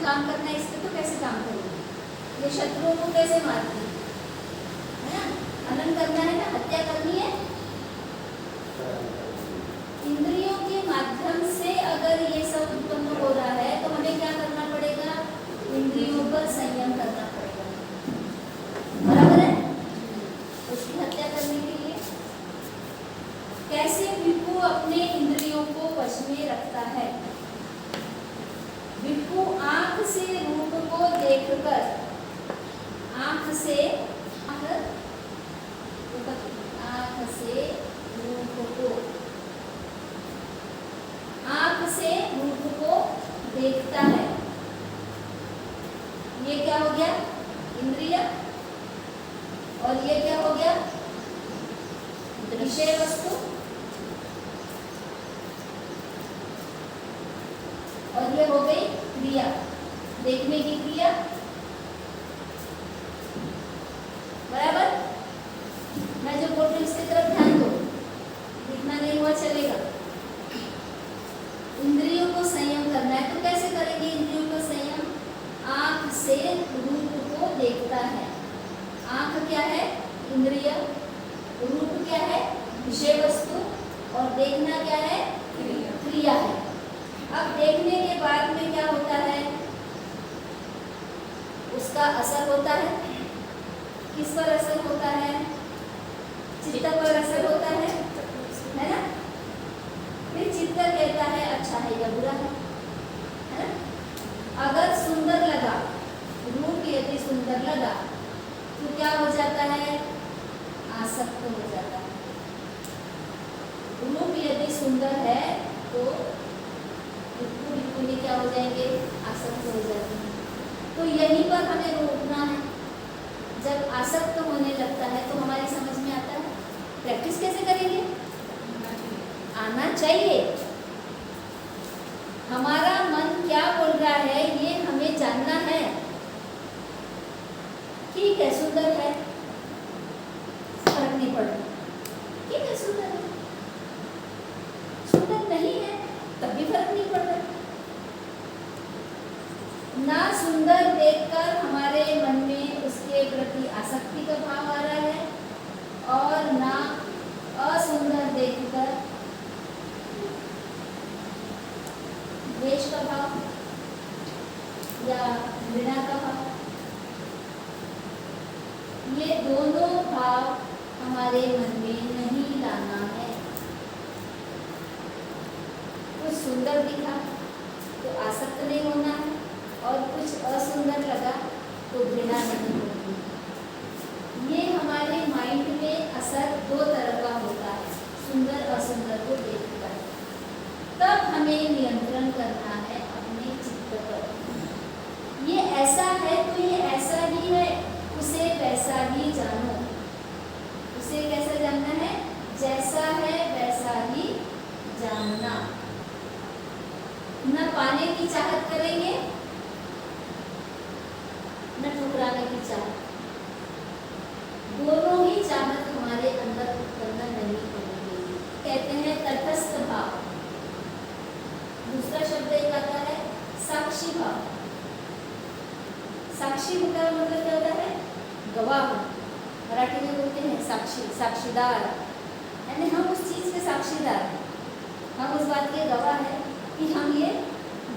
काम करना है इस पे तो कैसे काम करेंगे, ये शत्रुओं को कैसे मारते हैं, है ना, हनन करना है ना, हत्या करनी है। इंद्रियों के माध्यम से अगर ये सब उत्पन्न हो रहा है तो हमें क्या करना पड़ेगा, इंद्रियों पर संयम करना पड़ेगा, बराबर है। उसकी हत्या करने के लिए कैसे भिक्खु अपने इंद्रियों को वश में रखता है। भिक्खु आंख से रूप को देखकर, आंख से रूप को देखता है। ये क्या हो गया, इंद्रिय, और ये क्या हो गया, विषय वस्तु, और ये हो गई क्रिया, देखने की क्रिया, बराबर। मैं जो बोल रही हूँ इसकी तरफ ध्यान दो, दिखना नहीं हुआ चलेगा। इंद्रियों को संयम करना है तो कैसे करेंगे इंद्रियों को संयम, आंख से रूप को देखता है। आंख क्या है, इंद्रिय, रूप क्या है, विषय वस्तु, और देखना क्या है, क्रिया है। अब देखने के बाद में क्या होता है, उसका असर होता है, किस पर असर होता है, चित्त पर असर होता है ना। फिर चित्त कहता है अच्छा है या बुरा है ना। अगर सुंदर लगा, रूप यदि सुंदर लगा तो क्या हो जाता है, आसक्त हो जाता है। रूप यदि सुंदर है तो बिल्कुल क्या हो जाएंगे, आसक्त हो जाते हैं। तो यहीं पर हमें रोकना है। जब आसक्त होने लगता है तो हमारी समझ में आता है, प्रैक्टिस कैसे करेंगे, आना चाहिए। हमारा मन क्या बोल रहा है ये हमें जानना है। ठीक है सुंदर है, फर्क नहीं पड़ रहा, ठीक है सुंदर है, सुंदर नहीं है तब भी फर्क नहीं पड़ रहा। ना सुंदर देखकर हमारे मन में उसके प्रति आसक्ति का भाव आ रहा है, और ना असुंदर देखकर द्वेष का भाव या घृणा का भाव। ये दोनों भाव हमारे मन में नहीं लाना है। कुछ सुंदर दिखा तो आसक्त नहीं होना है, और कुछ असुंदर लगा तो घृणा नहीं होती। ये हमारे माइंड में असर दो तरह का होता है, सुंदर असुंदर को देखकर। तब हमें नियंत्रण करना है अपने चित्त पर। ये ऐसा है तो ये ऐसा ही है, उसे वैसा ही जानो। उसे कैसा जानना है, जैसा है वैसा ही जानना। न पाने की चाहत करेंगे न ठुकराने की चाहत, दोनों ही चाहत हमारे अंदर उत्पन्न नहीं होनी। कहते हैं तटस्थ भाव। दूसरा शब्द एक आता है साक्षी भाव। साक्षी का मतलब क्या होता है, गवाह। मराठी में बोलते हैं साक्षी, साक्षीदार, यानी हम उस चीज के साक्षीदार हैं, हम उस बात के गवाह हैं कि हम ये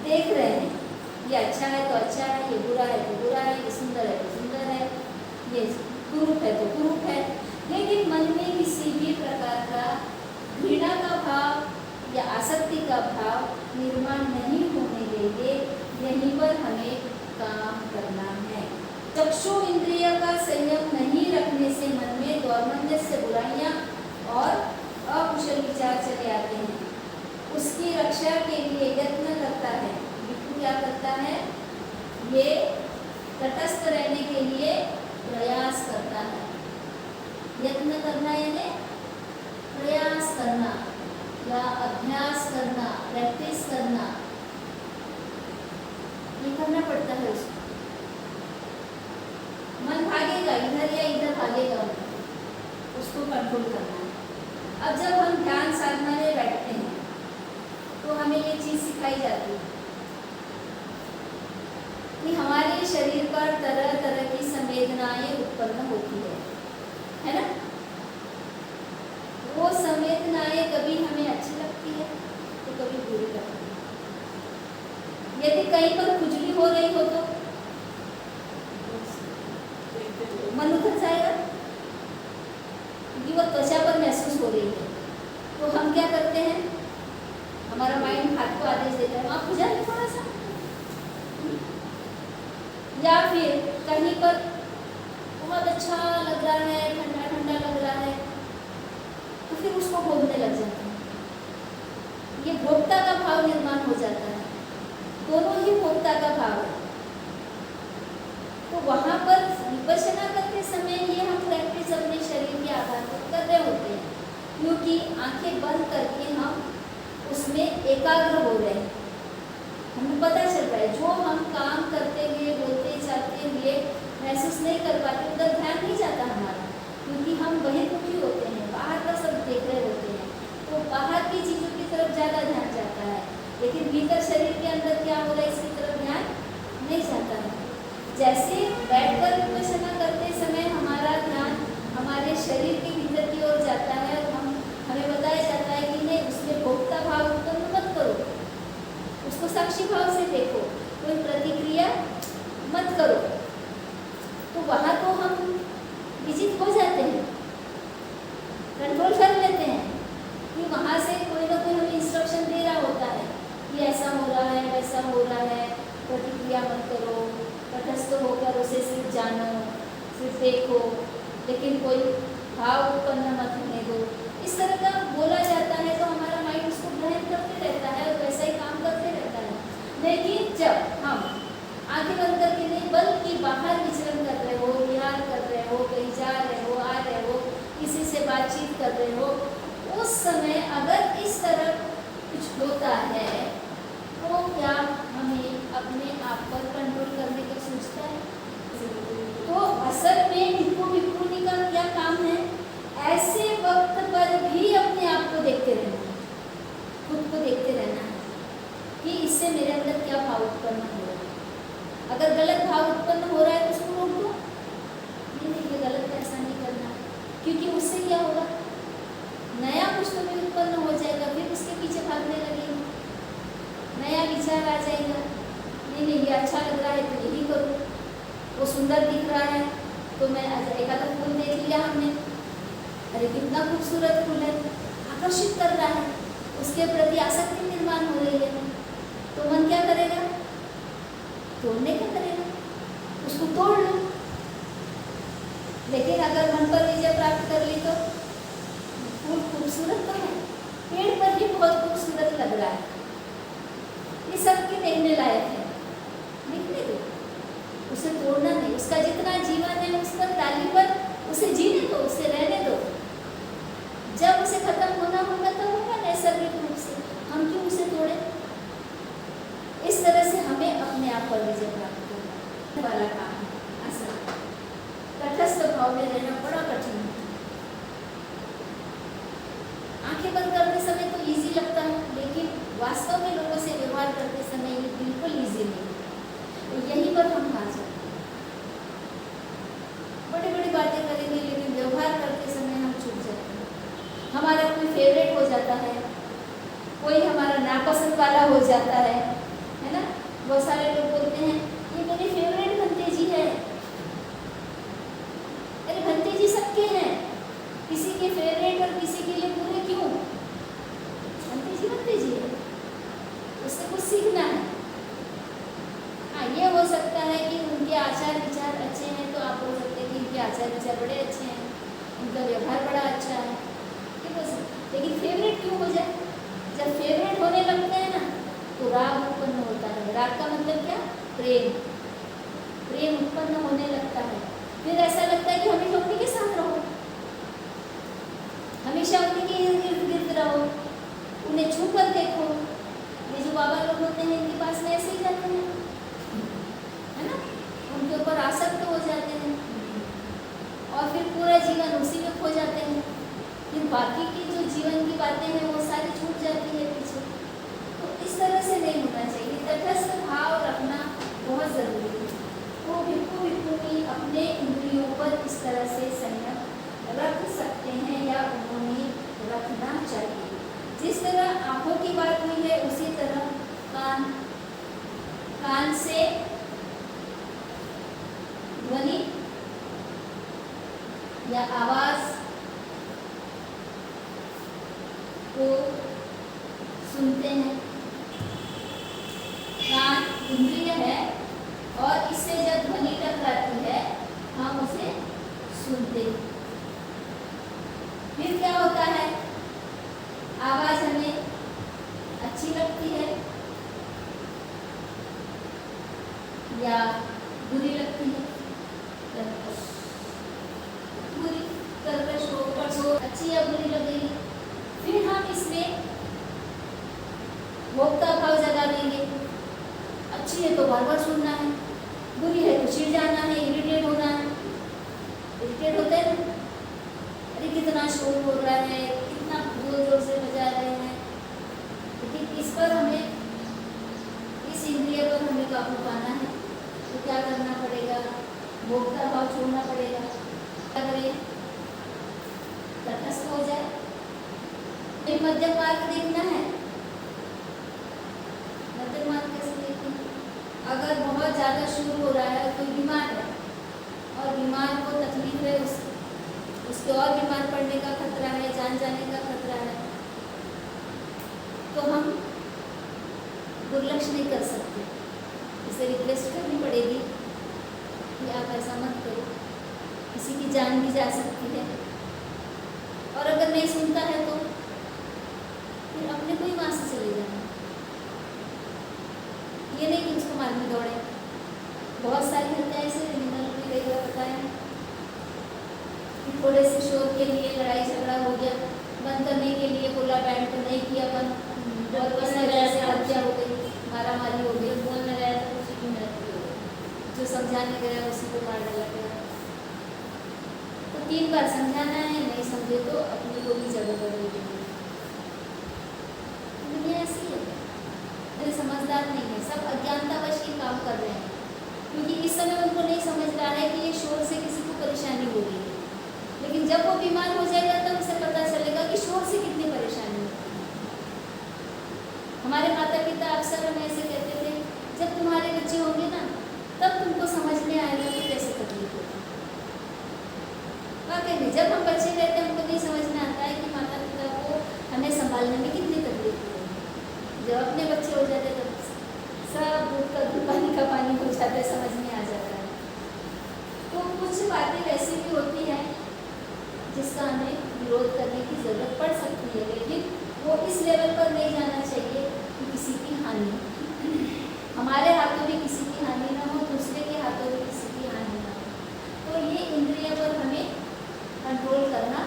देख रहे हैं, ये अच्छा है तो अच्छा है, ये बुरा है तो बुरा है, ये सुंदर है तो सुंदर है, ये कुरूप है तो कुरूप है। लेकिन मन में किसी भी प्रकार का घृणा का भाव या आसक्ति का भाव निर्माण नहीं होने देंगे। यहीं पर हमें काम करना है। चक्षु इंद्रिय का संयम नहीं रखने से मन में दौर्मंड से बुराइयां और अकुशल विचार चले आते हैं। उसकी रक्षा के लिए यत्न करता है। भिक्खु क्या करता है, ये तटस्थ रहने के लिए प्रयास करता है। यत्न करना यानी प्रयास करना या अभ्यास करना, प्रैक्टिस करना, ये करना पड़ता है उसको। मन भागेगा इधर या इधर भागेगा, उसको कंट्रोल करना है। अब जब हम ध्यान साधना में बैठते हैं तो हमें ये चीज सिखाई जाती है कि हमारे शरीर पर तरह तरह की संवेदनाएं उत्पन्न होती है ना। वो संवेदनाएं कभी हमें अच्छी लगती है तो कभी बुरी लगती है। यदि कहीं पर खुजली हो रही हो तो मन उतर जाएगा, क्योंकि वो त्वचा पर महसूस हो रही है। तो हम क्या करते हैं, हमारा माइंड हाथ को आदेश देता है आप खुजा ले थोड़ा सा, या फिर कहीं पर बहुत अच्छा लग रहा है, ठंडा ठंडा लग रहा है, तो फिर उसको भोगने लग जाते हैं। ये भोक्ता का भाव निर्माण हो जाता है, दोनों ही भोक्ता का भाव है। तो वहाँ पर विपश्यना करते समय ये हम प्रैक्टिस अपने शरीर के आधार पर कर रहे होते हैं, क्योंकि आंखें बंद करके हम उसमें एकाग्र हो रहे हैं। हमें पता चल रहा है जो हम काम करते हुए बोलते चाहते हुए महसूस नहीं कर पाते, उधर ध्यान नहीं जाता हमारा, क्योंकि हम बहिर्मुखी होते हैं, बाहर का सब देख रहे होते हैं, तो बाहर की चीज़ों की तरफ ज़्यादा ध्यान जाता है, लेकिन भीतर शरीर के अंदर क्या हो रहा है इसकी तरफ ध्यान नहीं जाता है। जैसे बैठकर विपश्यना करते समय हमारा ध्यान हमारे शरीर के भीतर की ओर जाता है और हमें बताया जाता है कि नहीं उसमें भोक्ता भाव उत्पन्न मत करो, उसको साक्षी भाव से देखो, कोई प्रतिक्रिया मत करो। तो वहाँ तो हम विजित हो जाते हैं, कंट्रोल कर लेते हैं कि वहाँ से कोई ना कोई हमें इंस्ट्रक्शन दे रहा होता है कि ऐसा हो रहा है वैसा हो रहा है, प्रतिक्रिया मत करो, तटस्थ होकर उसे सिर्फ जानो, सिर्फ देखो, लेकिन कोई भाव उत्पन्न मत होने दो। इस तरह का बोला जाता है तो हमारा माइंड उसको ग्रहण करते रहता है और वैसा ही काम करते रहता है। लेकिन जब हम आंखें बंद करके नहीं बल्कि बाहर विचरण कर रहे हो, विहार कर रहे हो, कहीं जा रहे हो, आ रहे हो, किसी से बातचीत कर रहे हो, उस समय अगर इस तरह कुछ होता है तो क्या हमें अपने आप पर कंट्रोल करने का सोचता है? तो असल में भिक्खु भिक्खुनी का क्या काम है? ऐसे वक्त पर भी अपने आप को देखते रहना है, खुद को देखते रहना है कि इससे मेरे अंदर क्या भाव उत्पन्न हो रहा है। अगर गलत भाव उत्पन्न हो रहा है तो उसको रोक दो, नहीं ये गलत, ऐसा नहीं करना, क्योंकि उससे क्या होगा, नया कुछ तो भी उत्पन्न हो जाएगा, फिर उसके पीछे भागने लगेंगे, नया विचार आ जाएगा, नहीं नहीं ये अच्छा लग रहा है तो यही करूँ, वो सुंदर दिख रहा है तो मैं एक आधा फूल देख लिया हमने, अरे कितना खूबसूरत फूल है, आकर्षित कर रहा है, उसके प्रति आसक्ति निर्माण हो रही है, तो मन क्या करेगा, तोड़ने का करेगा, उसको तोड़ लो। लेकिन अगर मन पर विजय प्राप्त कर ली तो फूल खूबसूरत तो है, पेड़ पर भी बहुत खूबसूरत लग रहा है, ये सबके देखने लायक है, दिखने दो, उसे तोड़ना नहीं, उसका जितना जीवन है उस पर ताली पर उसे जीने दो, उसे रहने दो, जब उसे खत्म होना होगा तो होगा नैसर्गिक रूप से, हम क्यों उसे तोड़े? इस तरह से हमें अपने आप पर विजय प्राप्त करना वाला काम है। असल तटस्थ भाव में रहना बड़ा कठिन है। आंखें बंद करते समय तो इजी लगता है, लेकिन वास्तव में लोगों से व्यवहार करते समय ये बिल्कुल इजी नहीं है, तो यहीं पर हम हार जाते हैं। बड़ी बड़ी बातें करेंगे लेकिन व्यवहार करते समय हम चूक जाते हैं। हमारा कोई फेवरेट हो जाता है, कोई हमारा नापसंद वाला हो जाता है ना। बहुत सारे लोग बोलते हैं ये मेरे फेवरेट भंते जी है, अरे भंते जी सबके हैं, किसी के फेवरेट और किसी के लिए बुरे क्यों? भंते जी है, उससे कुछ सीखना है। हाँ ये हो सकता है कि उनके आचार विचार अच्छे हैं तो आप बोल सकते हैं कि इनके आचार विचार बड़े अच्छे हैं, उनका व्यवहार बड़ा अच्छा है, ठीक हो सकता, लेकिन फेवरेट क्यों हो जाए? जब फेवरेट होने लगते हैं ना तो राग उत्पन्न होता है। राग का मतलब क्या? प्रेम, प्रेम उत्पन्न होने लगता है। फिर ऐसा लगता है कि हमेशा उन्हीं के साथ रहो, हमेशा उन्हीं के इर्द गिर्द रहो, उन्हें छू कर देखो। ये जो बाबा लोग होते हैं इनके पास में ऐसे ही जाते हैं, है ना, उनके ऊपर आसक्त हो जाते हैं और फिर पूरा जीवन उसी में खो जाते हैं। फिर बाकी की जो जीवन की बातें हैं वो सारी छूट जाती है पीछे। तो इस तरह से नहीं होना चाहिए, तटस्थ भाव रखना बहुत ज़रूरी है। भी अपने इंद्रियों पर इस तरह से संयम रख सकते हैं या उन्होंने रखना चाहिए। जिस तरह आंखों की बात हुई है उसी तरह कान से ध्वनि या आवाज को सुनते हैं। कान इंद्रिय है और इससे जब ध्वनि टकराती है हम उसे सुनते हैं। फिर क्या होता है, आवाज हमें अच्छी लगती है या बुरी लगती है। बुरी, कर्कश हो, कठोर, अच्छी या बुरी लगेगी। फिर हम इसमें भोग का भाव जगा देंगे। अच्छी है तो बार बार सुनना है, बुरी है तो चिढ़ जाना है, इरिटेट होना है। इरिटेट होते हैं ना, अरे कितना शोर हो रहा है, कितना जोर जोर से बजा रहे हैं। लेकिन इस पर हमें, इस इंद्रिय पर हमें काबू पाना है तो क्या करना पड़ेगा, भोग का भाव छोड़ना पड़ेगा। क्या करें, तटस्थ हो जाए। एक मध्यम मार्ग देखना है। मध्यम मार्ग कैसे देखें, अगर बहुत ज़्यादा शोर हो रहा है, कोई बीमार है और बीमार को तकलीफ है, उसके और बीमार पड़ने का खतरा है, जान जाने का खतरा है, तो हम दुर्लक्ष्य नहीं कर सकते। इसे रिक्वेस्ट करनी पड़ेगी कि आप ऐसा मत करो, किसी की जान भी जा सकती है। और अगर नहीं सुनता है तो फिर अपने को ही वहाँ से चले जाना। ये नहीं कि उसको मारने दौड़े। बहुत सारी हत्याएं ऐसे क्रिमिनल में कई बार बताया कि थोड़े से शोर के लिए लड़ाई झगड़ा हो गया, बंद करने के लिए बोला, बैंड को नहीं किया बंद और इस तरह से हत्या हो गई, मारा मारी हो गई। बोलने गया तो उसी की मृत्यु हो गई, जो समझाने गया उसी को मार डाला गया। तो 3 बार समझाना है, नहीं समझे तो अपनी को भी जगह बदल देंगे। दुनिया ऐसी है, अरे समझदार नहीं है, सब अज्ञानतावश ये काम कर रहे हैं क्योंकि इस समय उनको नहीं समझ रहा है कि ये शोर से किसी को परेशानी हो रही है। लेकिन जब वो बीमार हो जाएगा तब उसे पता चलेगा कि शोर से कितनी परेशानी होती है। हमारे माता पिता अक्सर हमें ऐसे कहते थे, जब तुम्हारे बच्चे होंगे ना तब तुमको समझ में आएगा कि कैसे तकलीफ होती है। वाकई में जब हम बच्चे रहते हैं हमको नहीं समझ में आता है कि माता पिता को हमें संभालने में कितनी तकलीफ होती है। जब अपने बच्चे हो जाते तब सब दूध का दूध, पानी का पानी हो जाता है, समझ में आ जाता है। तो कुछ बातें वैसी भी होती हैं जिसका हमें विरोध करने की ज़रूरत पड़ सकती है, लेकिन वो इस लेवल पर नहीं जाना चाहिए कि किसी की हानि, हमारे हाथों में किसी की हानि ना हो, दूसरे के हाथों में किसी की हानि ना हो। तो ये इंद्रिय पर हमें कंट्रोल करना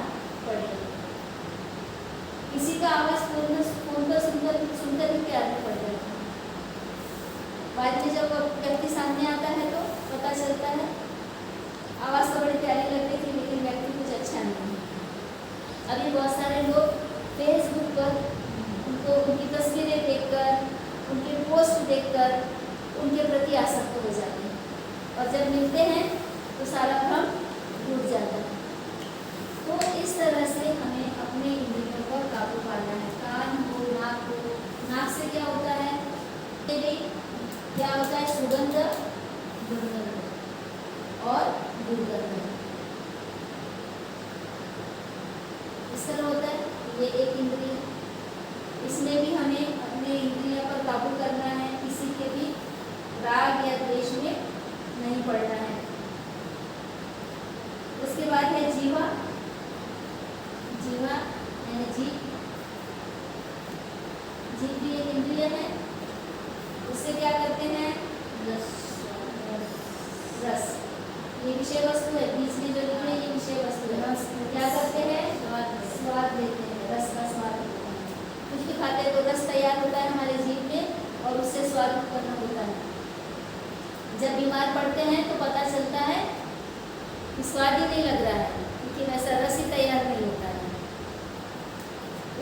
पड़ेगा। किसी का आवाज़ पूर्ण सुनकर ही प्यार में पड़ जाता है। बाद में जब व्यक्ति सामने आता है तो पता चलता है आवाज़ तो बड़ी प्यारी लग रही थी लेकिन व्यक्ति कुछ अच्छा नहीं है। अभी बहुत सारे लोग फेसबुक पर उनकी तस्वीरें देखकर, उनके पोस्ट देखकर उनके प्रति आसक्त हो जाते हैं और जब मिलते हैं तो सारा भ्रम टूट जाता है। तो इस तरह से हमें अपने इंद्रियों पर काबू पाना है। कान हो, नाक हो, नाक से क्या होता है, क्या होता है, सुगंध, दुर्गंध और दुर्गंध इस तरह होता है। ये एक इंद्रिय, इसमें भी हमें अपने इंद्रियों पर काबू करना है, किसी के भी राग या द्वेष में नहीं पड़ना है। उसके बाद है जीवा। जीवा यानी जीभ, जीभ भी एक इंद्रिय है। उससे क्या करते हैं, रस, ये विषय वस्तु है, बीच में जो लिखे ये विषय वस्तु है। क्या करते हैं, स्वाद लेते हैं, रस का स्वाद लेते हैं। कुछ भी खाते हैं तो रस तैयार होता है हमारे जीभ में और उससे स्वाद उत्पन्न होता है। जब बीमार पड़ते हैं तो पता चलता है कि स्वाद ही नहीं लग रहा है, लेकिन ऐसा रस ही तैयार नहीं होता है।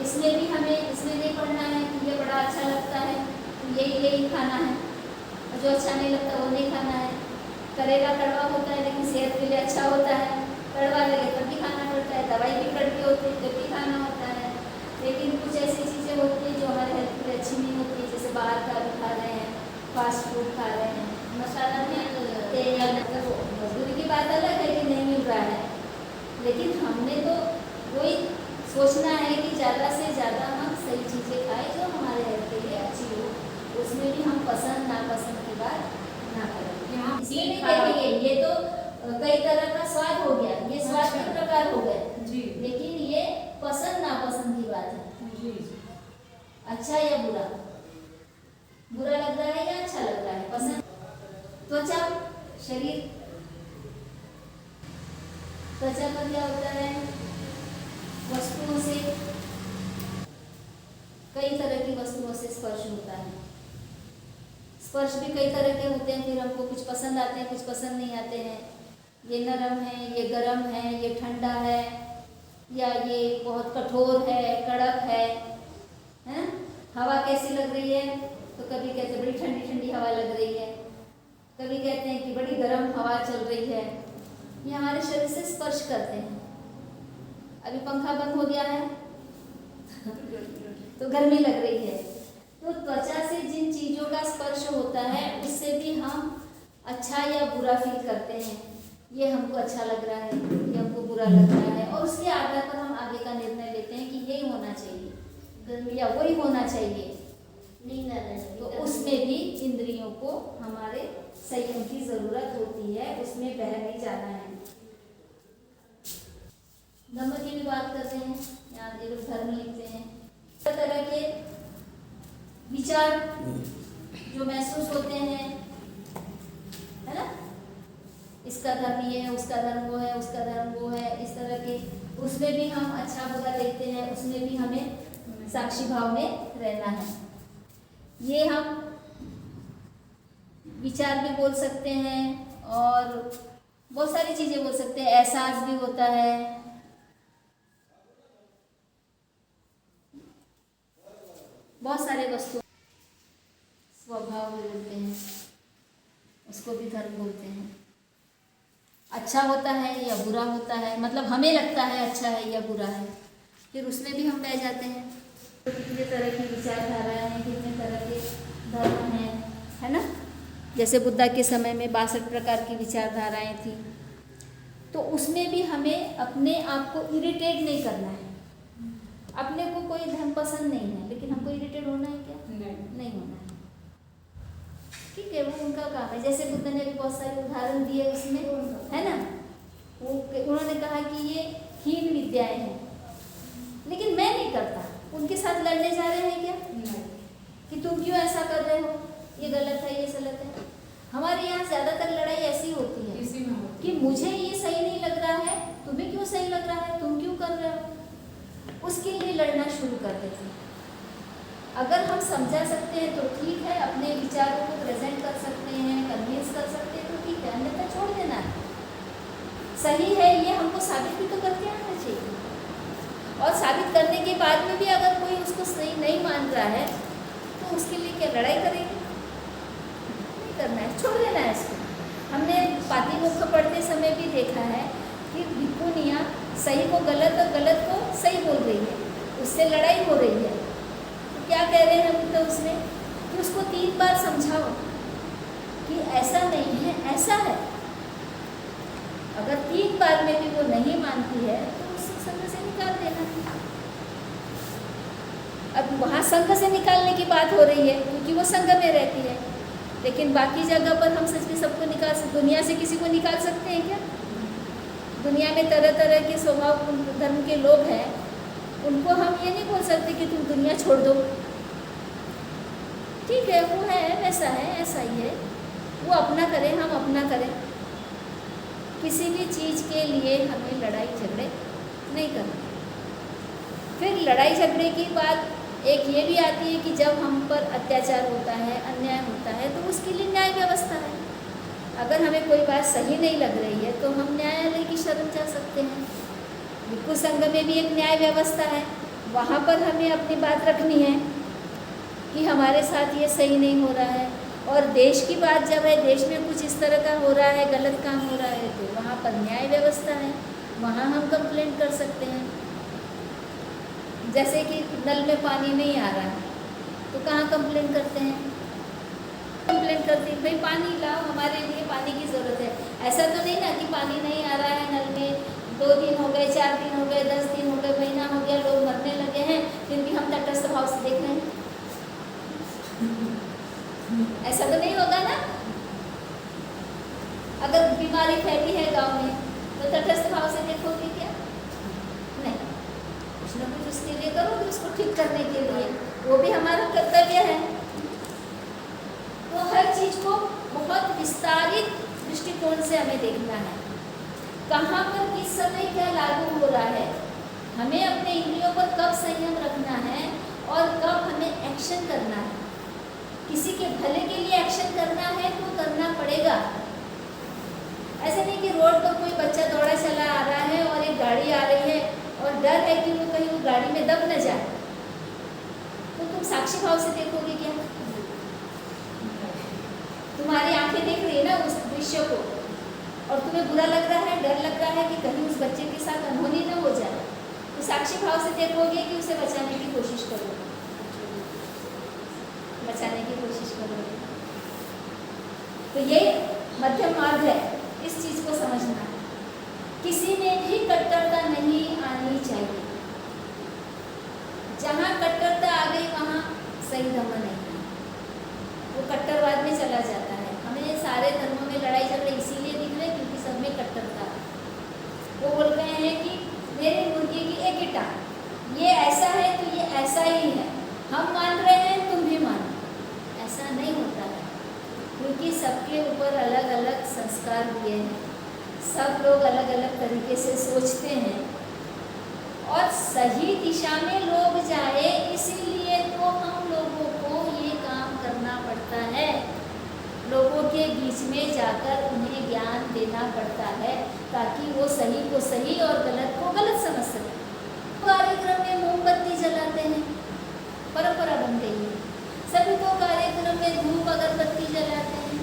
इसमें भी हमें इसमें नहीं पढ़ना है कि ये बड़ा अच्छा लगता है तो यही खाना है, और जो अच्छा नहीं लगता वो नहीं खाना है। करेला कड़वा होता है लिए अच्छा होता है, कड़वा लगे तब भी खाना पड़ता है, दवाई भी कड़वी होती है तब भी खाना होता है। लेकिन कुछ ऐसी चीज़ें होती हैं जो हमारे हेल्थ के लिए अच्छी नहीं होती है, जैसे बाहर का भी खा रहे हैं, फास्ट फूड खा रहे हैं, मसाला भी तेल, मजदूरी की बात अलग है कि नहीं मिल रहा है, लेकिन हमने तो वही सोचना है कि ज़्यादा से ज़्यादा हम सही चीज़ें खाएं जो हमारे हेल्थ के लिए अच्छी हो, उसमें भी हम पसंद नापसंद की बात ना करें। इसलिए नहीं देखेंगे, ये तो कई तरह का स्वाद हो गया, ये स्वाद के प्रकार हो गए जी, लेकिन ये पसंद नापसंद की बात है जी। अच्छा या बुरा, बुरा लग रहा है या अच्छा लग रहा है, पसंद। त्वचा, शरीर, त्वचा का क्या होता है, वस्तुओं से, कई तरह की वस्तुओं से स्पर्श होता है। स्पर्श भी कई तरह के होते हैं, फिर हमको कुछ पसंद आते हैं, कुछ पसंद नहीं आते हैं। ये नरम है, ये गर्म है, ये ठंडा है, या ये बहुत कठोर है, कड़क है, हैं? हवा कैसी लग रही है, तो कभी कहते हैं बड़ी ठंडी ठंडी हवा लग रही है, कभी कहते हैं कि बड़ी गर्म हवा चल रही है। ये हमारे शरीर से स्पर्श करते हैं। अभी पंखा बंद हो गया है तो गर्मी लग रही है। तो त्वचा से जिन चीज़ों का स्पर्श होता है उससे भी हम अच्छा या बुरा फील करते हैं, ये हमको अच्छा लग रहा है, ये हमको बुरा लग रहा है, और उसके आधार पर हम आगे का निर्णय लेते हैं कि यही होना चाहिए या वही होना चाहिए। तो उसमें भी इंद्रियों को हमारे संयम की ज़रूरत होती है, उसमें बह नहीं जाना है। धर्म की भी बात करते हैं, यहाँ ये लोग धर्म लिखते हैं, तरह के विचार जो महसूस होते हैं, है ना, इसका धर्म ये है, उसका धर्म वो है, उसका धर्म वो है, इस तरह के, उसमें भी हम अच्छा बुरा देखते हैं, उसमें भी हमें साक्षी भाव में रहना है। ये हम विचार भी बोल सकते हैं और बहुत सारी चीज़ें बोल सकते हैं, एहसास भी होता है, बहुत सारे वस्तु, स्वभाव भी बोलते हैं, उसको भी धर्म बोलते हैं। अच्छा होता है या बुरा होता है, मतलब हमें लगता है अच्छा है या बुरा है, फिर उसमें भी हम बह जाते हैं। तो कितने तरह की विचारधाराएं हैं, कितने तरह के धर्म हैं, है ना। जैसे बुद्धा के समय में 62 प्रकार की विचारधाराएं थी, तो उसमें भी हमें अपने आप को इरिटेट नहीं करना है। अपने को कोई धर्म पसंद नहीं है, लेकिन हमको इरिटेट होना है क्या? नहीं होना है, ठीक है, वो उनका काम है। जैसे बुद्ध ने भी बहुत सारे उदाहरण दिए उसमें, है ना, वो उन्होंने कहा कि ये हीन विद्याएं हैं, लेकिन मैं नहीं करता। उनके साथ लड़ने जा रहे हैं क्या? नहीं। कि तुम क्यों ऐसा कर रहे हो, ये गलत है, ये गलत है। हमारे यहाँ ज़्यादातर लड़ाई ऐसी होती है कि मुझे ये सही नहीं लग रहा है, तुम्हें क्यों सही लग रहा है, तुम क्यों कर रहे हो, उसके लिए लड़ना शुरू कर देते हैं। अगर हम समझा सकते हैं तो ठीक है, अपने विचारों को प्रेजेंट कर सकते हैं, कन्विंस कर सकते हैं तो ठीक है, अन्यथा छोड़ देना है। सही है ये हमको साबित भी तो करके आना चाहिए, और साबित करने के बाद में भी अगर कोई उसको सही नहीं मान रहा है तो उसके लिए क्या लड़ाई करेंगे? नहीं करना है, छोड़ देना है इसको। हमने पातिमुख्य पढ़ते समय भी देखा है कि भिक्खुनियाँ सही को गलत और गलत को सही बोल रही है, उससे लड़ाई हो रही है। तो क्या कह रहे हैं बुद्ध उसमें कि उसको 3 बार समझाओ कि ऐसा नहीं है, ऐसा है। अगर 3 बार में भी वो नहीं मानती है तो उससे संघ से निकाल देना। अब वहाँ संघ से निकालने की बात हो रही है क्योंकि वो संघ में रहती है, लेकिन बाकी जगह पर हम सच में सबको निकाल सकते, दुनिया से किसी को निकाल सकते हैं क्या? दुनिया में तरह तरह के स्वभाव धर्म के लोग हैं, उनको हम ये नहीं बोल सकते कि तुम दुनिया छोड़ दो। ठीक है, वो है वैसा है, ऐसा ही है, वो अपना करें, हम अपना करें। किसी भी चीज़ के लिए हमें लड़ाई झगड़े नहीं करना। फिर लड़ाई झगड़े की बात एक ये भी आती है कि जब हम पर अत्याचार होता है, अन्याय होता है, तो उसके लिए न्याय व्यवस्था है। अगर हमें कोई बात सही नहीं लग रही है तो हम न्यायालय की शरण जा सकते हैं। भिक्खु संघ में भी एक न्याय व्यवस्था है, वहाँ पर हमें अपनी बात रखनी है कि हमारे साथ ये सही नहीं हो रहा है, और देश की बात जब है, देश में कुछ इस तरह का हो रहा है, गलत काम हो रहा है, तो वहाँ पर न्याय व्यवस्था है, वहाँ हम कंप्लेंट कर सकते हैं। जैसे कि नल में पानी नहीं आ रहा है, तो कहाँ कंप्लेंट करते हैं? कंप्लेंट करते हैं भाई पानी लाओ, हमारे लिए पानी की ज़रूरत है। ऐसा तो नहीं ना कि पानी नहीं आ रहा है नल में, 2 दिन हो गए, 4 दिन हो गए, 10 दिन हो गए, महीना हो गया, लोग मरने लगे हैं, फिर भी हम तटस्थ भाव से देख रहे हैं। ऐसा तो नहीं होगा ना। अगर बीमारी फैली है गांव में, तो तटस्थ भाव से देखोगे क्या? नहीं, कुछ ना कुछ उसके लिए करोगे, उसको ठीक करने के लिए, वो भी हमारा कर्तव्य है। तो हर चीज को बहुत विस्तारित दृष्टिकोण से हमें देखना है, कहाँ पर किस समय क्या लागू हो रहा है, हमें अपने इंद्रियों पर कब संयम रखना है और कब हमें एक्शन करना है। किसी के भले के लिए एक्शन करना है तो करना पड़ेगा। ऐसा नहीं कि रोड पर कोई बच्चा दौड़ा चला आ रहा है और एक गाड़ी आ रही है और डर है कि वो कहीं वो गाड़ी में दब न जाए, तो तुम साक्षी भाव से देखोगे क्या? तुम्हारी आंखें देख रही है ना उस दृश्य को, और तुम्हें बुरा लग रहा है, डर लग रहा है कि कहीं उस बच्चे के साथ अनहोनी न हो जाए, तो साक्षी भाव से देखोगे कि उसे बचाने की कोशिश करोगे, बचाने की कोशिश करोगे। तो ये मध्यम मार्ग है, इस चीज को समझना है। किसी में भी कट्टरता नहीं आनी चाहिए। जहां कट्टरता आ गई वहां सही धर्म नहीं है, वो कट्टरवाद में चला जाता है। हमें सारे धर्मों में लड़ाई झगड़े इसीलिए दिख रहे क्योंकि सब में कट्टरता है। वो बोल रहे हैं कि मेरी मुर्गी की एक ही टांग, ये ऐसा है तो ये ऐसा ही है, हम मान रहे हैं तुम भी मानो। ऐसा नहीं होता है, क्योंकि सबके ऊपर अलग अलग संस्कार दिए हैं, सब लोग अलग अलग तरीके से सोचते हैं, और सही दिशा में लोग जाए इसीलिए तो हम लोगों को ये काम करना पड़ता है। लोगों के बीच में जाकर उन्हें ज्ञान देना पड़ता है ताकि वो सही को सही और गलत को गलत समझ सकें। कार्यक्रम में मोमबत्ती जलाते हैं, परंपरा बन गई है। सभी तो कार्यक्रम में धूप अगरबत्ती जलाते हैं,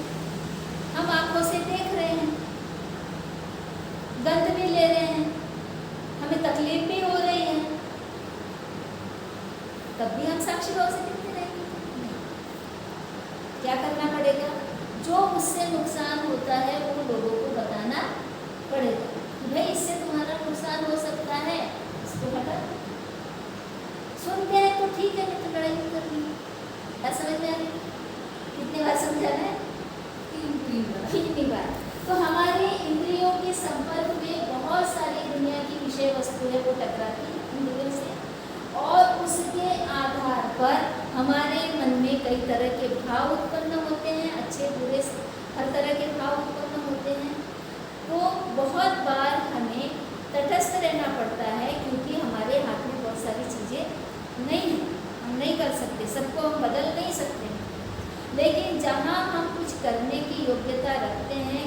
हम आंखों से देख रहे हैं, गंध भी ले रहे हैं, हमें तकलीफ भी हो रही है, तब भी हम साक्षी भाव से देखते रहेंगे। क्या करना पड़ेगा? जो उससे नुकसान होता है वो लोगों को बताना पड़ेगा कि भाई इससे तुम्हारा नुकसान हो सकता है, इसको हटा। सुनते हैं तो ठीक है, नहीं तो लड़ाई नहीं करनी। क्या समझ में आ रही? कितनी बार समझाना है? 3 बार। तो हमारे इंद्रियों के संपर्क में बहुत सारी दुनिया की विषय वस्तु है, वो टकराती है इंद्रियों से, और उसके आधार पर हमारे मन में कई तरह के भाव उत्पन्न होते हैं, अच्छे बुरे हर तरह के भाव उत्पन्न होते हैं। तो बहुत बार हमें तटस्थ रहना पड़ता है क्योंकि हमारे हाथ में बहुत सारी चीज़ें नहीं हैं, हम नहीं कर सकते, सबको हम बदल नहीं सकते। लेकिन जहाँ हम कुछ करने की योग्यता रखते हैं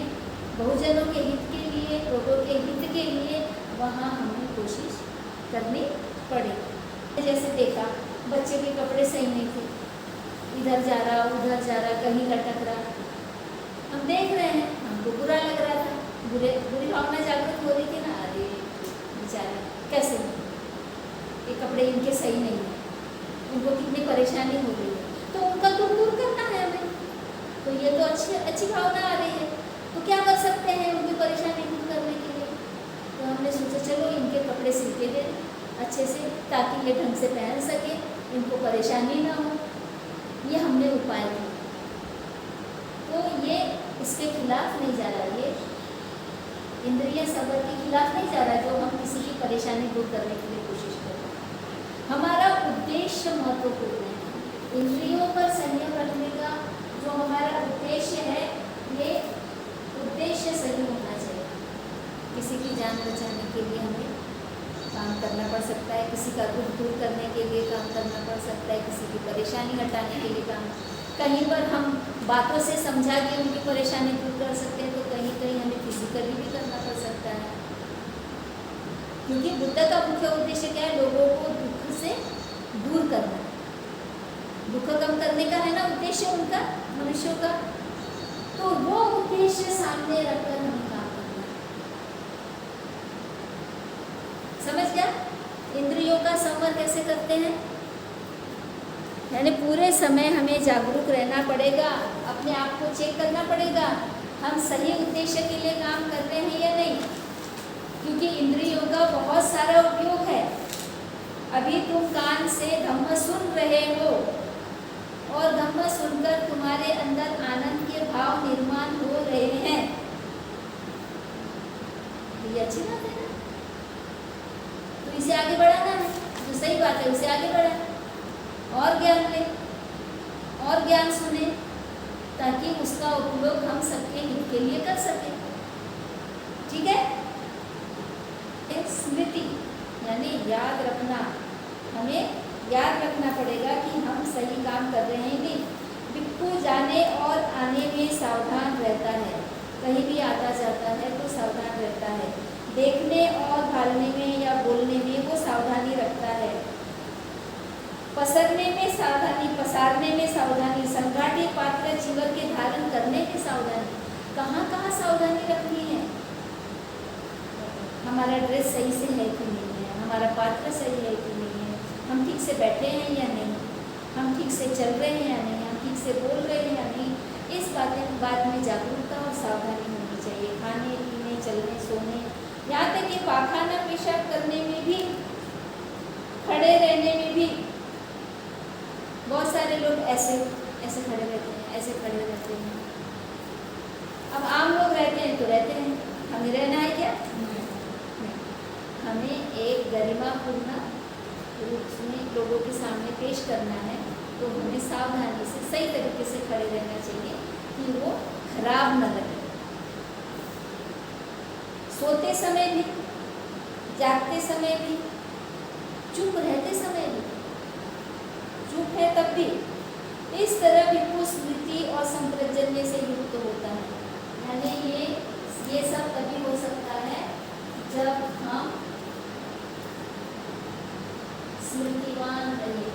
बहुजनों के हित के लिए, लोगों के हित के लिए, वहाँ हमें कोशिश करनी पड़ेगी। जैसे देखा बच्चे के कपड़े सही नहीं थे, इधर जा रहा उधर जा रहा, कहीं लटक रहा, हम देख रहे हैं, हमको बुरा लग रहा था, बुरी भावना जागृत हो रही थी ना, अरे बेचारे कैसे ये कपड़े इनके सही नहीं है, उनको कितनी परेशानी हो रही है, तो उनका दुख दूर करना है हमें। तो ये तो अच्छी भावना आ रही है, तो क्या कर सकते हैं उनकी परेशानी दूर करने के लिए? तो हमने सोचा चलो इनके कपड़े सिल के दे अच्छे से, ताकि ये ढंग से पहन सके, इनको परेशानी ना हो। ये हमने उपाय किया। तो ये इसके खिलाफ नहीं जा रहा, ये इंद्रिय सबर के खिलाफ नहीं जा रहा, जो हम किसी की परेशानी दूर करने के लिए कोशिश कर रहे हैं। हमारा उद्देश्य महत्वपूर्ण है। इंद्रियों पर संयम रखने का जो हमारा उद्देश्य है, ये उद्देश्य सही होना चाहिए। किसी की जान बचाने के लिए हमें काम करना पड़ सकता है, किसी का दुख दूर करने के लिए काम करना पड़ सकता है, किसी की परेशानी हटाने के लिए काम, कहीं पर हम बातों से समझा के उनकी परेशानी दूर कर सकते हैं, तो कहीं कहीं हमें फिजिकली भी करना पड़ सकता है। क्योंकि बुद्ध का मुख्य उद्देश्य क्या है? लोगों को दुख से दूर करना, दुख कम करने का है ना उद्देश्य उनका। मनुष्यों का, तो वो उद्देश्य सामने रखकर हमें काम करना है। समझ गया? इंद्रियों का संवर कैसे करते हैं, यानी पूरे समय हमें जागरूक रहना पड़ेगा, अपने आप को चेक करना पड़ेगा हम सही उद्देश्य के लिए काम कर रहे हैं या नहीं, क्योंकि इंद्रियों का बहुत सारा उपयोग है। अभी तुम कान से धम्म सुन रहे हो और धम्म सुनकर तुम्हारे अंदर आनंद के भाव निर्माण हो रहे हैं, ये अच्छी बात है ना। तो इसे आगे बढ़ाना है, जो सही बात है उसे आगे बढ़ाए और ज्ञान ले और ज्ञान सुने, ताकि उसका उपयोग हम सबके हित के लिए कर सकें। ठीक है? एक स्मृति यानी याद रखना, हमें याद रखना पड़ेगा कि हम सही काम कर रहे हैं भी। भिक्खु जाने और आने में सावधान रहता है, कहीं भी आता जाता है तो सावधान रहता है, देखने और भालने में या बोलने में वो सावधानी रखता है, पसरने में सावधानी, पसारने में सावधानी, संगाटी पात्र जीवन के धारण करने में सावधानी। कहाँ कहाँ सावधानी रखनी है, हमारा ड्रेस सही से है कि नहीं है, हमारा पात्र सही है कि नहीं है, हम ठीक से बैठे हैं या नहीं, हम ठीक से चल रहे हैं या नहीं, हम ठीक से बोल रहे हैं या नहीं। इस बात में जागरूकता और सावधानी होनी चाहिए, खाने पीने, चलने, सोने, यहाँ तक कि पाखाना पेशाब करने में भी, खड़े रहने में भी। बहुत सारे लोग ऐसे ऐसे खड़े रहते हैं, ऐसे खड़े रहते हैं। अब आम लोग रहते हैं तो रहते हैं, हमें रहना है क्या? नहीं। हमें एक गरिमापूर्ण रूप में लोगों के सामने पेश करना है, तो हमें सावधानी से सही तरीके से खड़े रहना चाहिए कि वो खराब न लगे। सोते समय भी, जागते समय भी, चुप रहते समय भी, चुप है तब भी, इस तरह भिक्खु स्मृति और संप्रजन्य से युक्त होता है। यानी ये सब तभी हो सकता है जब हम स्मृतिवान रहे,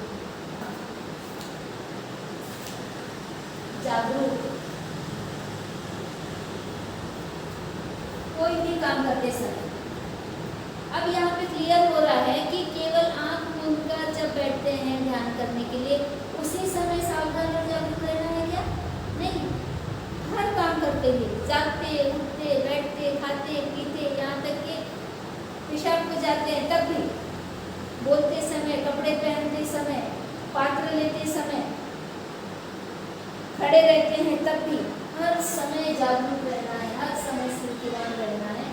जागरूक, कोई भी काम करते समय। अब यहाँ पे क्लियर हो रहा है कि केवल आंख मूंद कर जब बैठते हैं ध्यान करने के लिए, उसी समय सावधान और जागरूक रहना है क्या? नहीं, हर काम करते हुए, जागते, उठते, बैठते, खाते, पीते, यहाँ तक कि पेशाब को जाते हैं तब भी, बोलते समय, कपड़े पहनते समय, पात्र लेते समय, खड़े रहते हैं तब भी, हर समय जागरूक रहना है, हर समय स्मृतिवान रहना है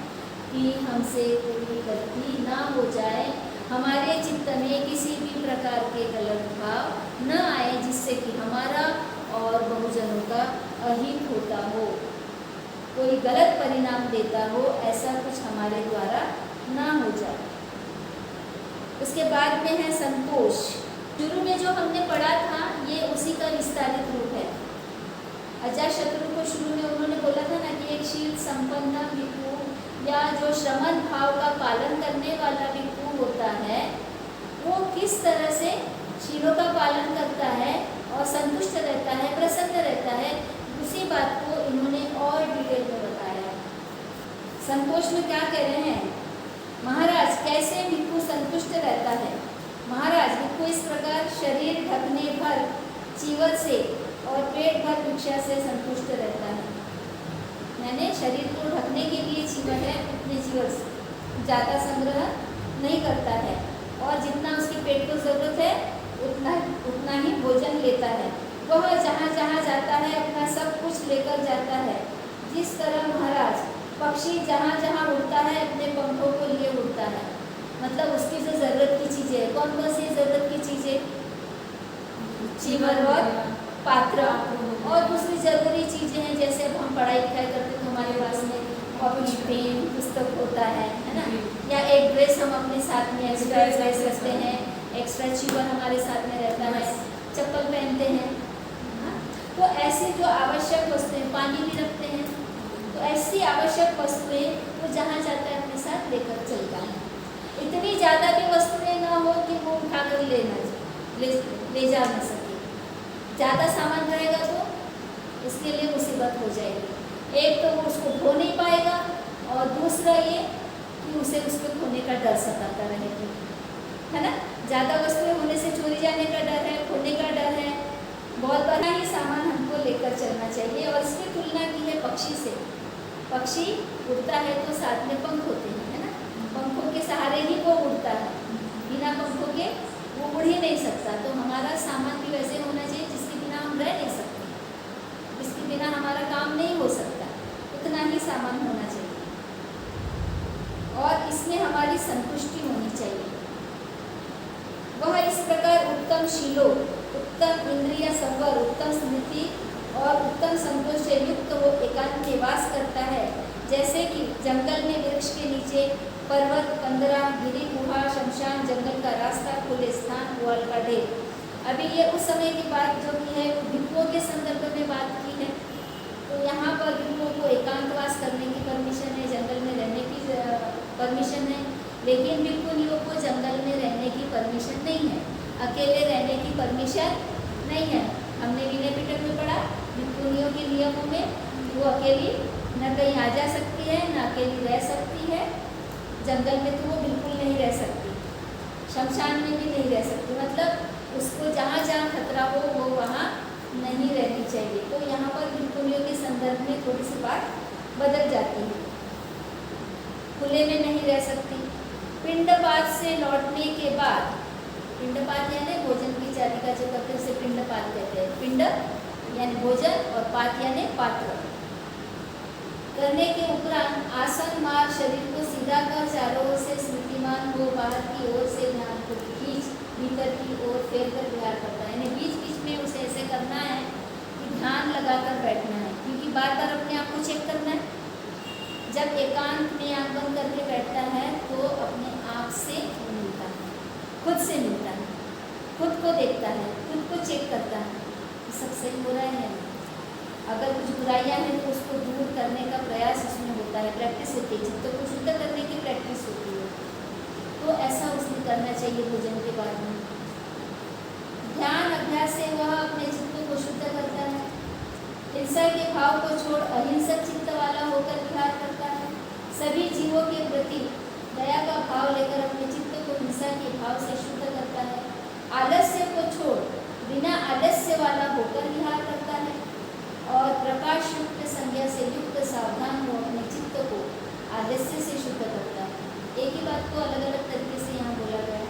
कि हमसे कोई गलती ना हो जाए, हमारे चित्त में किसी भी प्रकार के गलत भाव न आए, जिससे कि हमारा और बहुजनों का अहित होता हो, कोई गलत परिणाम देता हो, ऐसा कुछ हमारे द्वारा ना हो जाए। उसके बाद में है संतोष। शुरू में जो हमने पढ़ा था ये उसी का विस्तारित रूप है। अजातशत्रु को शुरू में उन्होंने बोला था ना कि एक शील संपन्न भिक्खु या जो श्रमण भाव का पालन करने वाला भिक्खु होता है, वो किस तरह से शीलों का पालन करता है और संतुष्ट रहता है, प्रसन्न रहता है, उसी बात को इन्होंने और डिटेल में बताया। संतोष में क्या कह रहे हैं? महाराज कैसे भिक्खु संतुष्ट रहता है? महाराज भिक्खु इस प्रकार शरीर ढकने भर चीवर से और पेट भर भिक्षा से संतुष्ट रहता है। मैंने शरीर को ढकने के लिए चीवर है, उतने चीवर से ज़्यादा संग्रह नहीं करता है, और जितना उसके पेट को ज़रूरत है उतना ही भोजन लेता है। वह जहाँ जहाँ जाता है अपना सब कुछ लेकर जाता है। जिस तरह महाराज पक्षी जहाँ जहाँ उड़ता है अपने पंखों को लिए उड़ता है, मतलब उसकी जो ज़रूरत की चीज़ें हैं, कौन कौन सी ज़रूरत की चीज़ें? चीवर और पात्र, और दूसरी ज़रूरी चीज़ें हैं, जैसे अब हम पढ़ाई लिखाई करते तो हमारे पास में कॉपी, पेन, पुस्तक होता है ना, या एक ड्रेस हम अपने साथ में एक्स्ट्रा ड्रेस रखते हैं, एक्स्ट्रा चीवर हमारे साथ में रहता है, चप्पल पहनते हैं। तो ऐसी जो आवश्यक वस्तुएं, पानी भी रखते हैं, तो ऐसी आवश्यक वस्तुएं वो जहाँ जाता है अपने साथ लेकर चलता है। इतनी ज़्यादा भी वस्तुएं ना हो कि वो उठाकर ले जा ना सके। ज़्यादा सामान रहेगा तो उसके लिए मुसीबत हो जाएगी। एक तो वो उसको खो नहीं पाएगा और दूसरा ये कि उसे उसको खोने का डर सताता रहेगा, है ना। ज़्यादा वस्तुएं होने से चोरी जाने का डर है, खोने का डर है। बहुत बड़ा ही सामान हमको लेकर चलना चाहिए। और इसकी तुलना की है पक्षी से। पक्षी उड़ता है तो साथ में पंख होते हैं, है ना। पंखों के सहारे ही वो उड़ता है, बिना पंखों के वो उड़ ही नहीं सकता। तो हमारा सामान भी वैसे होना चाहिए जिसके बिना हम रह नहीं सकते, जिसके बिना हमारा काम नहीं हो सकता, उतना ही सामान होना चाहिए। और इसमें हमारी संतुष्टि होनी चाहिए। वह इस प्रकार उत्तम शीलों, उत्तम इंद्रिय संवर, उत्तम स्मृति और उत्तम संतोष से युक्त वो एकांत में वास करता है, जैसे कि जंगल में वृक्ष के नीचे, पर्वत, कंदरा, गिरी, गुहा, शमशान, जंगल का रास्ता, खुले स्थान, पुआल का ढेर। अभी ये उस समय की बात जो की है भिक्षुओं के संदर्भ में बात की है। तो यहाँ पर भिक्षुओं को एकांतवास करने की परमिशन है, जंगल में रहने की परमिशन है, लेकिन भिक्षुनियों को जंगल में रहने की परमिशन नहीं है, अकेले रहने की परमिशन नहीं है। हमने विनय पिटक में पढ़ा भिक्षुनियों के नियमों में, वो अकेली न कहीं आ जा सकती है, न अकेली रह सकती है। जंगल में तो वो बिल्कुल नहीं रह सकती, शमशान में भी नहीं रह सकती, मतलब उसको जहाँ जहाँ खतरा हो वो वहाँ नहीं रहनी चाहिए। तो यहाँ पर भिक्षुनियों के संदर्भ में थोड़ी सी बात बदल जाती है, खुले में नहीं रह सकती। पिंडपात से लौटने के बाद, पिंडपात यानी भोजन की चारिका जो करते हैं उसे पिंडपात कहते हैं। पिंड यानी भोजन और पात यानी पात्र। करने के उपरांत आसन मार शरीर को सीधा कर चारों ओर से स्मृतिमान हो, बाहर की ओर से ध्यान को खींच भीतर की ओर फेर कर विहार करता है। यानी बीच बीच में उसे ऐसे करना है कि ध्यान लगाकर बैठना है, क्योंकि बार बार अपने आप को चेक करना है। जब एकांत में आंख बंद करके बैठता है तो अपने आप से मिलता है, खुद से मिलता है, खुद को देखता है, खुद को चेक करता है सब सही हो रहा है। अगर कुछ बुराइयां हैं तो उसको दूर करने का प्रयास इसमें होता है, प्रैक्टिस होती है, चित्त को शुद्ध करने की प्रैक्टिस होती है। तो ऐसा उसने करना चाहिए भोजन के बाद में। ध्यान अभ्यास से वह अपने चित्त को शुद्ध करता है, हिंसा के भाव को छोड़ अहिंसक चित्त वाला होकर विहार करता है, सभी जीवों के प्रति दया का भाव लेकर अपने चित्त को हिंसा के भाव से शुद्ध करता है, आलस्य को छोड़ बिना आलस्य वाला होकर विहार करता है और प्रकाश युक्त संज्ञा से युक्त सावधान हो अपने चित्त को आलस्य से शुद्ध करता है। एक ही बात को अलग अलग तरीके से यहाँ बोला गया है।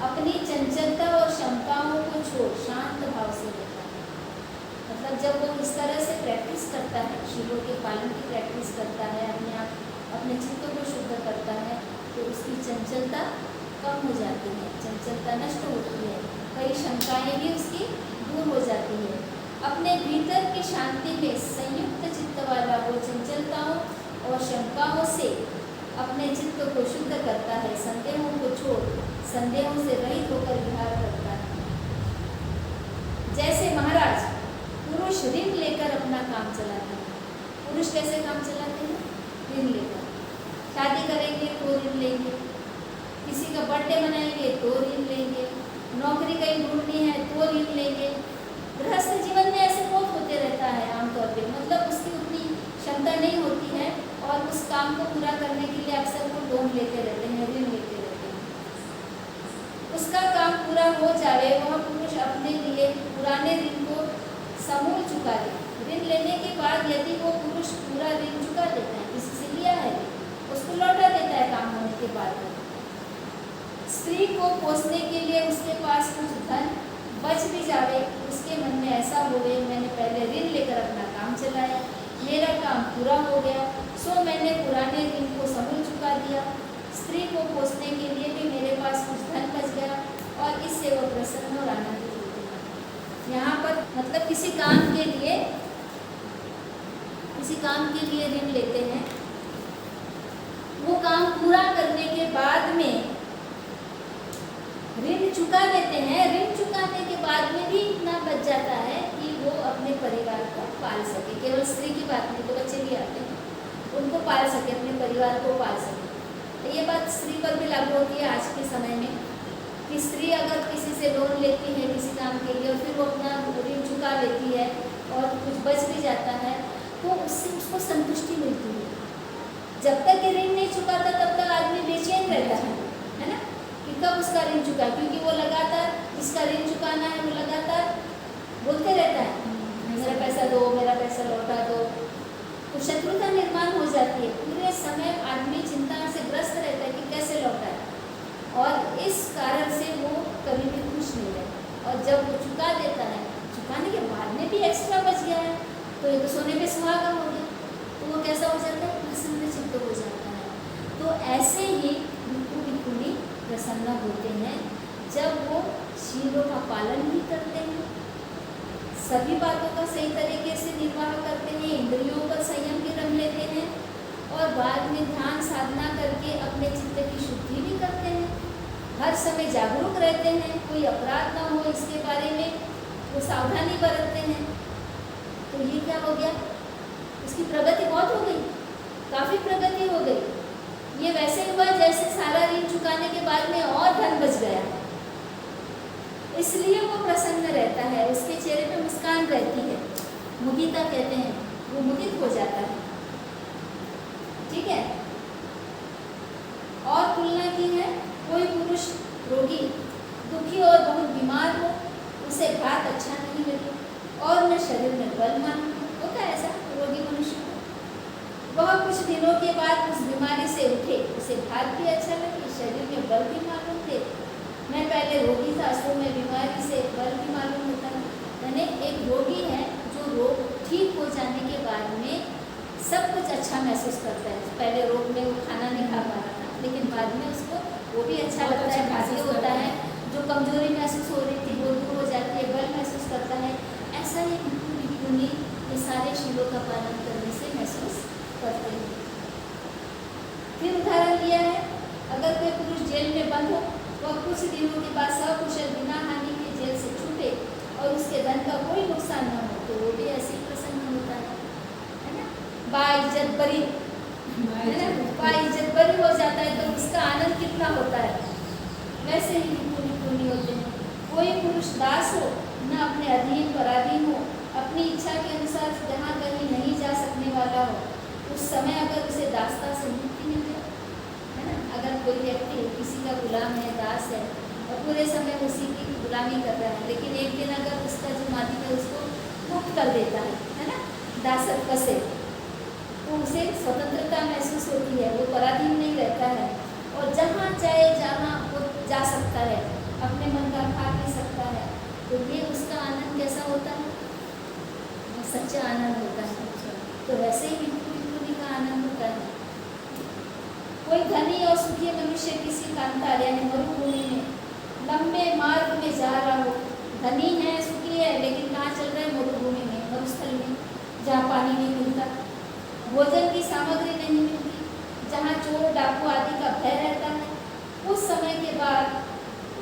अपनी चंचलता और क्षमताओं को छोड़ शांत भाव से रहता है। मतलब जब वो इस तरह से प्रैक्टिस करता है, शिवों के पालन की प्रैक्टिस करता है, अपने आप अपने चित्त को शुद्ध करता है, तो उसकी चंचलता कम हो जाती है, चंचलता नष्ट होती है, कई शंकाएं भी उसकी दूर हो जाती है। अपने भीतर की शांति में संयुक्त चित्त वाला वो चंचलताओं और शंकाओं से अपने चित्त को शुद्ध करता है, संदेहों को छोड़ संदेहों से रहित होकर विहार करता है। जैसे महाराज पुरुष ऋण लेकर अपना काम चलाते हैं। पुरुष कैसे काम चलाते हैं? ऋण लेकर। शादी करेंगे तो ऋण लेंगे, किसी का बर्थडे मनाएंगे तो ऋण लेंगे, नौकरी कहीं ढूंढनी है तो ऋण लेंगे। गृहस्थ जीवन में ऐसे बहुत होते रहता है आमतौर पे, मतलब उसकी उतनी क्षमता नहीं होती है और उस काम को पूरा करने के लिए अक्सर वो लोन लेते रहते हैं, ऋण लेते रहते हैं। उसका काम पूरा हो जाए वह पुरुष अपने लिए पुराने ऋण को समूल चुका दे। ऋण लेने के बाद यदि वो पुरुष पूरा ऋण चुका देता है, किसी से लिया है उसको लौटा देता है काम होने के बाद। स्त्री को पोसने के लिए उसके पास कुछ धन बच भी जावे, उसके मन में ऐसा होवे मैंने पहले ऋण लेकर अपना काम चलाया, मेरा काम पूरा हो गया, सो मैंने पुराने ऋण को समूल चुका दिया। स्त्री को पोसने के लिए भी मेरे पास कुछ धन बच गया और इससे वो प्रसन्न और आनंदित होते हैं। यहाँ पर मतलब किसी काम के लिए ऋण लेते हैं, वो काम पूरा करने के बाद में ऋण चुका देते हैं। ऋण चुकाने के बाद में भी इतना बच जाता है कि वो अपने परिवार को पाल सके। केवल स्त्री की बात नहीं, तो बच्चे भी आते हैं, उनको पाल सके, अपने परिवार को पाल सके। तो ये बात स्त्री पर भी लागू होती है आज के समय में कि स्त्री अगर किसी से लोन लेती है किसी काम के लिए और फिर वो अपना ऋण चुका लेती है और कुछ बच भी जाता है तो उससे उसको संतुष्टि मिलती है। जब तक ये ऋण नहीं चुकाता तब तक आदमी बेचैन रहता है ना, कि कब उसका ऋण चुका, क्योंकि वो लगातार जिसका ऋण चुकाना है वो लगातार बोलते रहता है मेरा पैसा दो, मेरा पैसा लौटा दो। तो शत्रुता निर्माण हो जाती है, पूरे समय आदमी चिंता से ग्रस्त रहता है कि कैसे लौटाए, और इस कारण से वो कभी भी खुश नहीं रहता। और जब वो चुका देता है, चुकाने के बाद में भी एक्स्ट्रा बच गया है तो ये तो सोने पे सुहागा हो गया, तो वो कैसा हो जाता है, प्रसन्न चित्त हो जाता है। तो ऐसे ही भिक्खु भिक्खुनी प्रसन्न होते हैं जब वो शीलों का पालन भी करते हैं, सभी बातों का सही तरीके से निर्वाह करते हैं, इंद्रियों पर संयम भी रख लेते हैं, और बाद में ध्यान साधना करके अपने चित्त की शुद्धि भी करते हैं, हर समय जागरूक रहते हैं, कोई अपराध ना हो इसके बारे में वो सावधानी बरतते हैं। तो ये क्या हो गया, उसकी प्रगति बहुत हो गई, काफ़ी प्रगति हो गई। ये वैसे हुआ जैसे सारा ऋण चुकाने के बाद में और धन बच गया, इसलिए वो प्रसन्न रहता है, उसके चेहरे पे मुस्कान रहती है, मुदिता कहते हैं, वो मुदित हो जाता है। ठीक है। और तुलना की है, कोई पुरुष रोगी, दुखी और बहुत बीमार हो, उसे भात अच्छा नहीं लगे और न शरीर में बल मालूम होता है, ऐसा रोगी मनुष्य को, वह कुछ दिनों के बाद उस बीमारी से उठे, उसे भात भी अच्छा लगे, शरीर में बल भी मालूम थे। मैं पहले रोगी था, सो मैं बीमारी से बल भी मालूम होता है। यानी एक रोगी है जो रोग ठीक हो जाने के बाद में सब कुछ अच्छा महसूस करता है। पहले रोग में वो खाना नहीं खा पा रहा था, लेकिन बाद में उसको वो भी अच्छा लगता है, खांसी होता है, जो कमजोरी महसूस हो रही थी वो दूर हो जाती है, बल महसूस करता है। ऐसा ही भिक्खु भिक्खुनी ये सारे शीलों का पालन करने से महसूस करते हैं। फिर उदाहरण लिया है, अगर कोई पुरुष जेल में बंद हो, वह कुछ दिनों के बाद सकुशल बिना हानि के जेल से छूटे और उसके धन का कोई नुकसान न हो, तो वो भी ऐसे ही प्रसन्न होता है ना। बाइज्जत बरी है ना, बाइज्जत बरी हो जाता है तो उसका आनंद कितना होता है। वैसे ही भिक्खु भिक्खुनी होते हैं। कोई पुरुष दास हो, न अपने अधीन पराधीन हो, अपनी इच्छा के अनुसार जहाँ कहीं नहीं जा सकने वाला हो, उस समय अगर उसे दासता से मुक्ति मिल जाए, है ना। अगर कोई व्यक्ति किसी का गुलाम है, दास है, और पूरे समय उसी की गुलामी कर रहा है, लेकिन एक दिन अगर उसका जो मालिक है उसको मुक्त कर देता है ना, दासत्व से, तो उसे स्वतंत्रता महसूस होती है, वो पराधीन नहीं रहता है, और जहाँ चाहे जहाँ वो जा सकता है, अपने मन का खा पी सकता है। तो ये उसका आनंद कैसा होता है, वो सच्चा आनंद होता है। तो वैसे ही भिक्खु भिक्खुनी का आनंद होता है। कोई धनी और सुखी मनुष्य किसी कांतार यानी मरुभूमि में लंबे मार्ग में जा रहा हो, धनी है, सुखी है, लेकिन कहाँ चल रहा है, मरुभूमि में, मरुस्थल में, जहाँ पानी नहीं मिलता, भोजन की सामग्री नहीं मिलती, जहाँ चोर डाकू आदि का भय रहता है। उस समय के बाद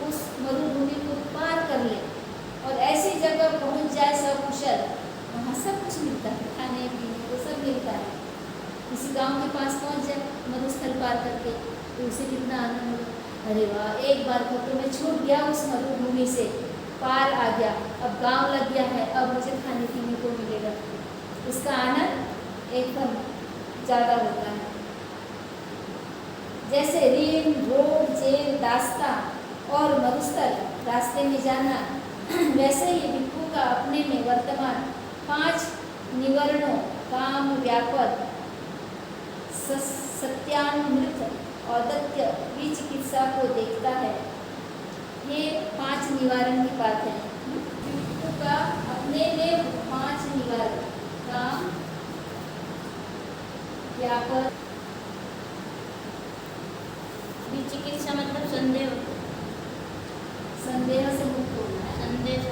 उस मरुभूमि को पार कर ले और ऐसी जगह पहुँच जाए सकुशल, वहाँ सब कुछ मिलता है, खाने पीने को सब मिलता है। किसी गांव के पास पहुँच जाए मरुस्थल पार करके, तो उसे कितना आनंद होगा, अरे वाह, एक बार को तो मैं छूट गया उस मरुभूमि से, पार आ गया, अब गांव लग गया है, अब मुझे खाने पीने को मिलेगा। उसका आनंद एकदम ज़्यादा होता है। जैसे ऋण, रोग, जेल, दास्ता और मरुस्थल रास्ते में जाना, वैसे ही भिक्खु का अपने में वर्तमान 5 निवरणों काम, व्यापद, सत्यानुमृत, औदत्य, विचिकित्सा को देखता है। ये 5 निवारण की बात है। भिक्खु का अपने में 5 निवारण काम, व्यापद, विचिकित्सा मतलब संदेह, संदेह से मुक्त होना है, संदेह